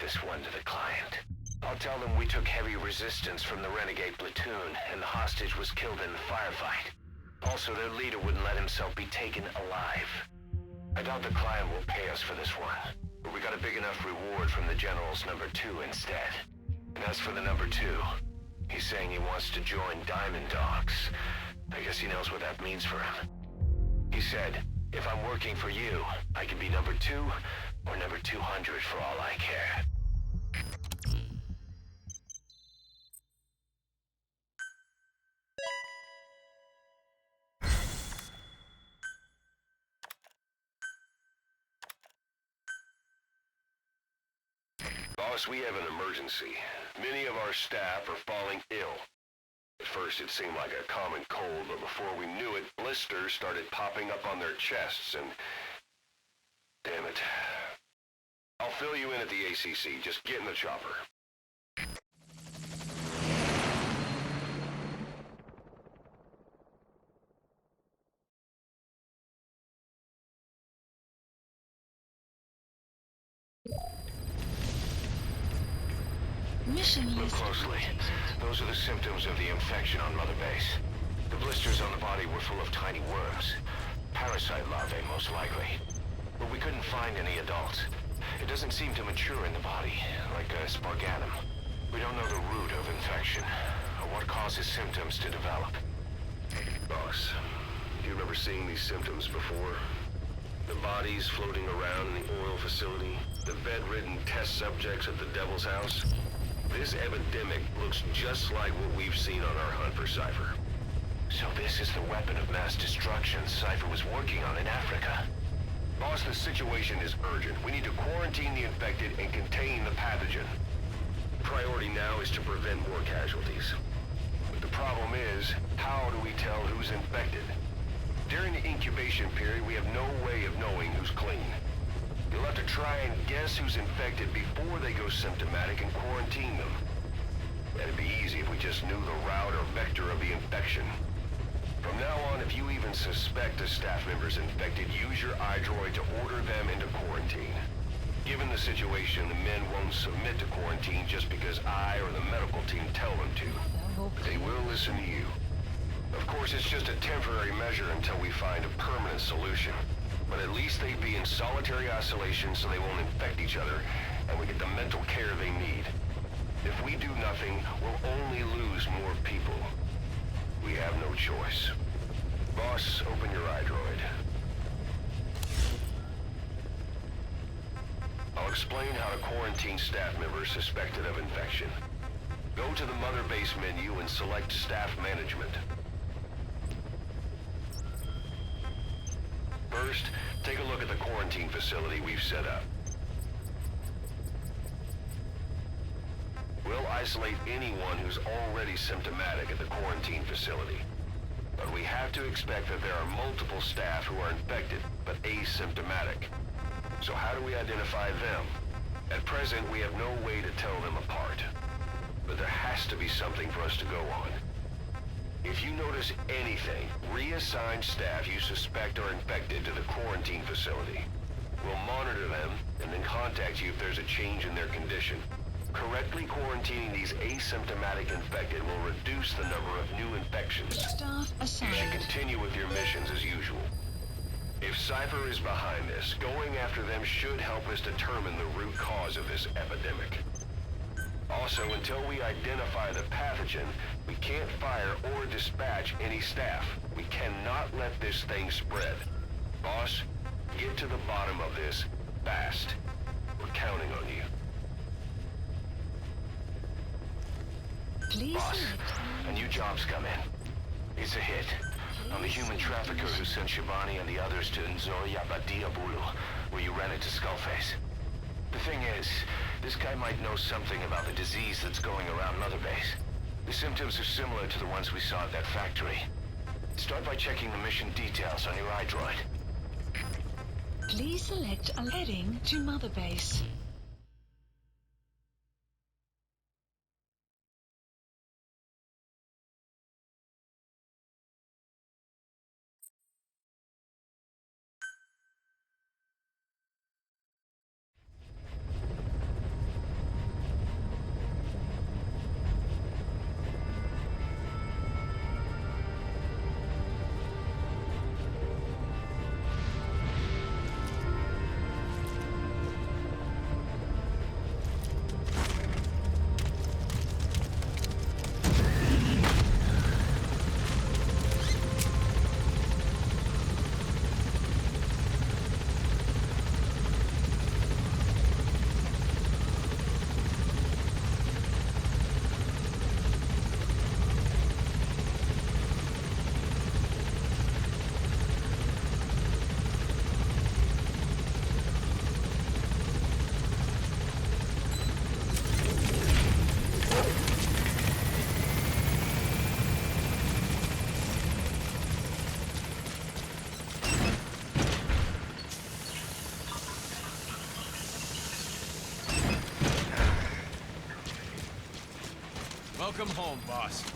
this one to the client. I'll tell them we took heavy resistance from the renegade platoon, and the hostage was killed in the firefight. Also, their leader wouldn't let himself be taken alive. I doubt the client will pay us for this one, but we got a big enough reward from the General's #2 instead. And as for the #2, he's saying he wants to join Diamond Dogs. I guess he knows what that means for him. He said, if I'm working for you, I can be #2 or #200 for all I care. Boss, we have an emergency. Many of our staff are falling ill. At first it seemed like a common cold, but before we knew it, blisters started popping up on their chests and... Damn it. I'll fill you in at the ACC. Just get in the chopper. Look closely. Those are the symptoms of the infection on Mother Base. The blisters on the body were full of tiny worms. Parasite larvae, most likely. But we couldn't find any adults. It doesn't seem to mature in the body, like a sparganum. We don't know the root of infection, or what causes symptoms to develop. Boss, do you remember seeing these symptoms before? The bodies floating around in the oil facility, the bedridden test subjects at the Devil's House. This epidemic looks just like what we've seen on our hunt for Cypher. So this is the weapon of mass destruction Cypher was working on in Africa. Boss, the situation is urgent. We need to quarantine the infected and contain the pathogen. Priority now is to prevent more casualties. But the problem is, how do we tell who's infected? During the incubation period, we have no way of knowing who's clean. You'll have to try and guess who's infected before they go symptomatic and quarantine them. That'd be easy if we just knew the route or vector of the infection. From now on, if you even suspect a staff member's infected, use your iDroid to order them into quarantine. Given the situation, the men won't submit to quarantine just because I or the medical team tell them to. But they will listen to you. Of course, it's just a temporary measure until we find a permanent solution. But at least they'd be in solitary isolation so they won't infect each other, and we get the mental care they need. If we do nothing, we'll only lose more people. We have no choice. Boss, open your iDroid. I'll explain how to quarantine staff members suspected of infection. Go to the Mother Base menu and select Staff Management. First, take a look at the quarantine facility we've set up. We'll isolate anyone who's already symptomatic at the quarantine facility. But we have to expect that there are multiple staff who are infected, but asymptomatic. So how do we identify them? At present, we have no way to tell them apart. But there has to be something for us to go on. If you notice anything, reassign staff you suspect are infected to the quarantine facility. We'll monitor them and then contact you if there's a change in their condition. Correctly quarantining these asymptomatic infected will reduce the number of new infections. Staff assigned. You should continue with your missions as usual. If Cypher is behind this, going after them should help us determine the root cause of this epidemic. Also, until we identify the pathogen, we can't fire or dispatch any staff. We cannot let this thing spread. Boss, get to the bottom of this fast. We're counting on you. Please Boss, a new job's come in. It's a hit. I'm the human trafficker who sent Shivani and the others to Nzoya Badia Bulu, where you ran into Skullface. The thing is, this guy might know something about the disease that's going around Mother Base. The symptoms are similar to the ones we saw at that factory. Start by checking the mission details on your iDroid. Please select a heading to Mother Base. Welcome home, boss.